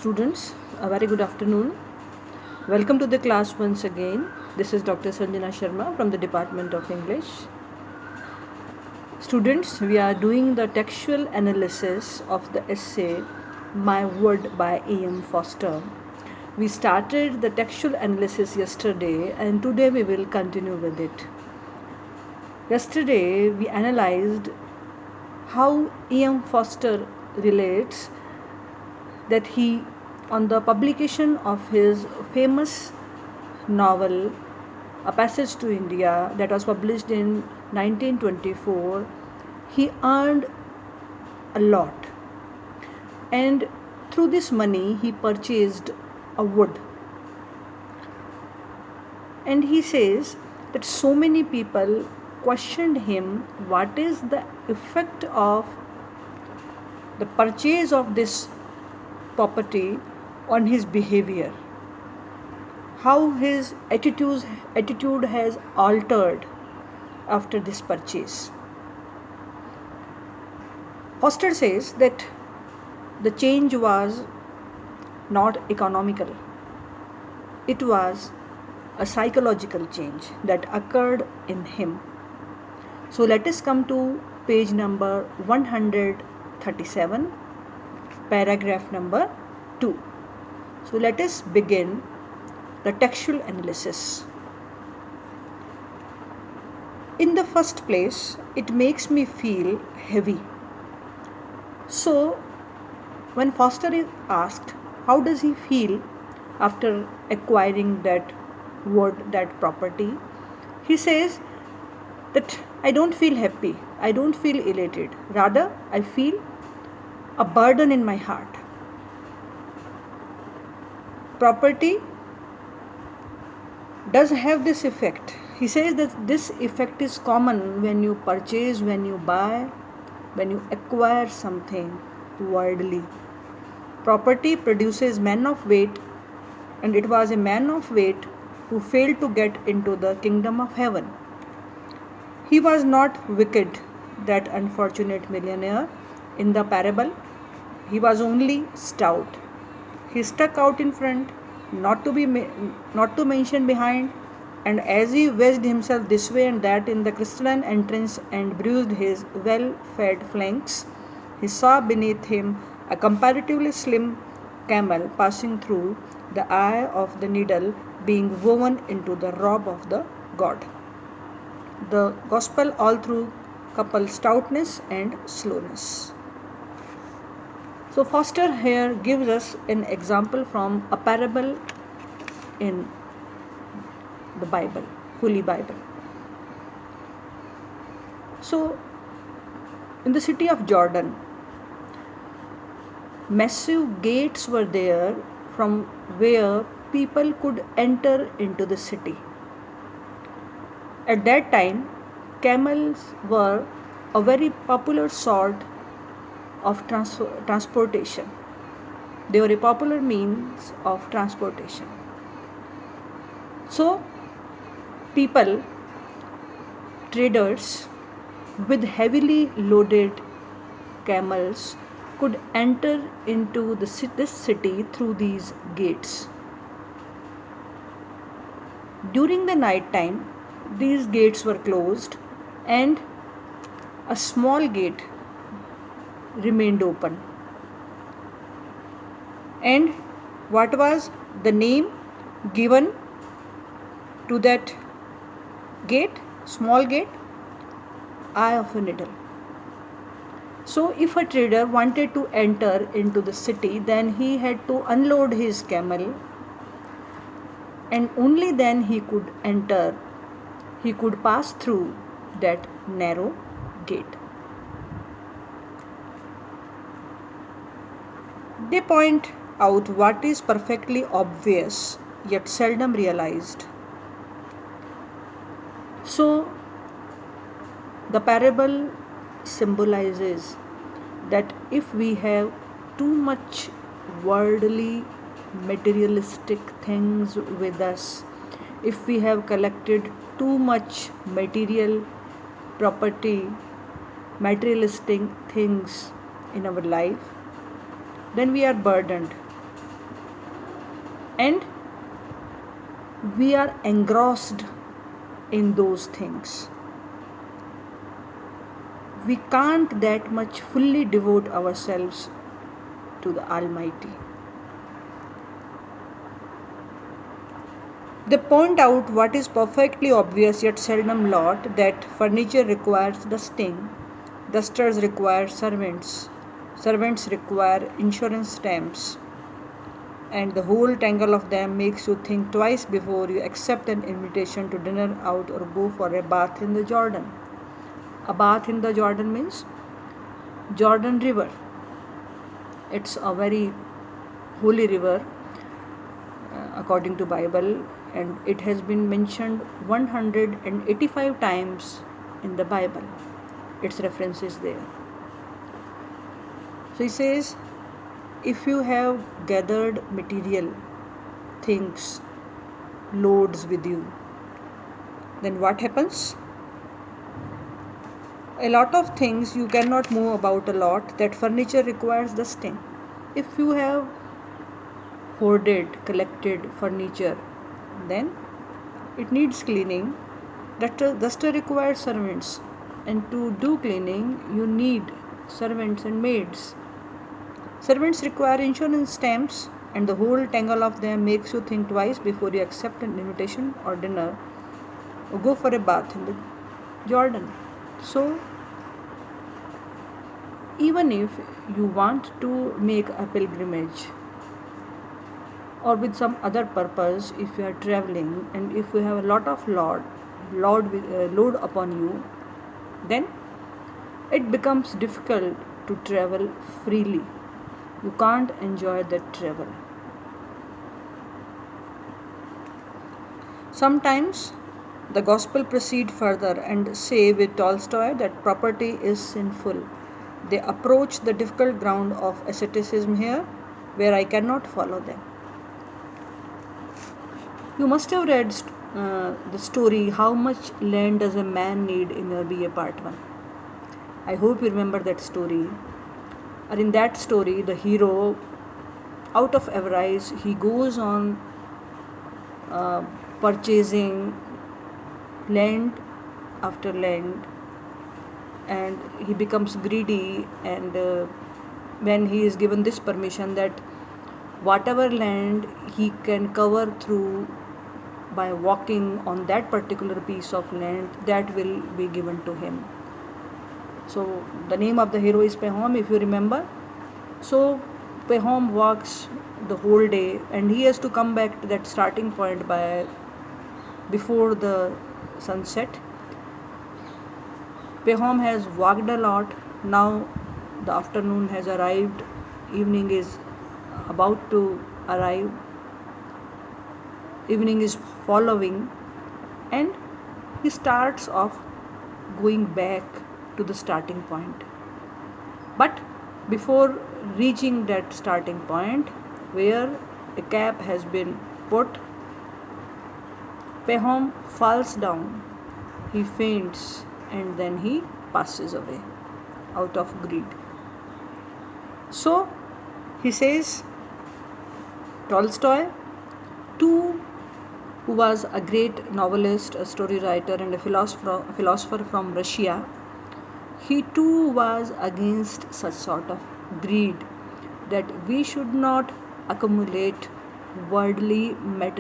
Students, a very good afternoon. Welcome to the class once again. This is Dr. Sanjana Sharma from the Department of English. Students, we are doing the textual analysis of the essay My Word by E.M. Foster. We started the textual analysis yesterday and today we will continue with it. Yesterday we analyzed how E.M. Foster relates that he, on the publication of his famous novel A Passage to India that was published in 1924, he earned a lot, and through this money he purchased a wood. And he says that so many people questioned him what is the effect of the purchase of this property on his behavior, how his attitude has altered after this purchase. Foster says that the change was not economical, it was a psychological change that occurred in him. So let us come to page number 137, paragraph number 2. So let us begin the textual analysis. In the first place, it makes me feel heavy. So when Foster is asked how does he feel after acquiring that wood, that property, he says that I don't feel happy, I don't feel elated, rather I feel a burden in my heart. Property does have this effect. He says that this effect is common when you purchase, when you buy, when you acquire something worldly. Property produces men of weight, and it was a man of weight who failed to get into the kingdom of heaven. He was not wicked, that unfortunate millionaire in the parable. He was only stout. He stuck out in front, not to mention behind, and as he wedged himself this way and that in the crystalline entrance and bruised his well-fed flanks, he saw beneath him a comparatively slim camel passing through the eye of the needle being woven into the robe of the god. The gospel all through couple stoutness and slowness. So Foster here gives us an example from a parable in the Bible, Holy Bible. So in the city of Jordan, massive gates were there from where people could enter into the city. At that time, camels were a very popular sort of transportation. They were a popular means of transportation. So, people, traders with heavily loaded camels could enter into this city through these gates. During the night time, these gates were closed and a small gate remained open. And what was the name given to that gate, small gate? Eye of a needle. So if a trader wanted to enter into the city, then he had to unload his camel, and only then he could enter, he could pass through that narrow gate. They point out what is perfectly obvious yet seldom realized. So, the parable symbolizes that if we have too much worldly, materialistic things with us, if we have collected too much material property, materialistic things in our life, then we are burdened. and we are engrossed in those things. We can't that much fully devote ourselves to the Almighty. They point out what is perfectly obvious yet seldom lot, that furniture requires dusting, dusters require servants, servants require insurance stamps, and the whole tangle of them makes you think twice before you accept an invitation to dinner out or go for a bath in the Jordan. A bath in the Jordan means Jordan River. It's a very holy river according to Bible, and it has been mentioned 185 times in the Bible. Its reference is there. So he says, if you have gathered material things, loads with you, then what happens? A lot of things you cannot move about a lot. That furniture requires dusting. If you have hoarded, collected furniture, then it needs cleaning. Duster requires servants, and to do cleaning you need servants and maids. Servants require insurance stamps, and the whole tangle of them makes you think twice before you accept an invitation or dinner or go for a bath in the Jordan. So even if you want to make a pilgrimage or with some other purpose, if you are traveling and if you have a lot of load upon you, then it becomes difficult to travel freely. You can't enjoy that travel. Sometimes the gospel proceed further and say with Tolstoy that property is sinful. They approach the difficult ground of asceticism here, where I cannot follow them. You must have read the story, How Much Land Does a Man Need, in your BA Part 1. I hope you remember that story. Or in that story, the hero, out of avarice, he goes on purchasing land after land, and he becomes greedy, and when he is given this permission that whatever land he can cover through by walking on that particular piece of land, that will be given to him. So the name of the hero is Pahom, if you remember. So Pahom walks the whole day, and he has to come back to that starting point by before the sunset. Pahom has walked a lot. Now the afternoon has arrived, evening is about to arrive, evening is following, and he starts off going back to the starting point. But before reaching that starting point where a cap has been put, Pahom falls down, he faints, and then he passes away out of greed. So he says, Tolstoy, too, who was a great novelist, a story writer, and a philosopher from Russia, he too was against such sort of greed, that we should not accumulate worldly material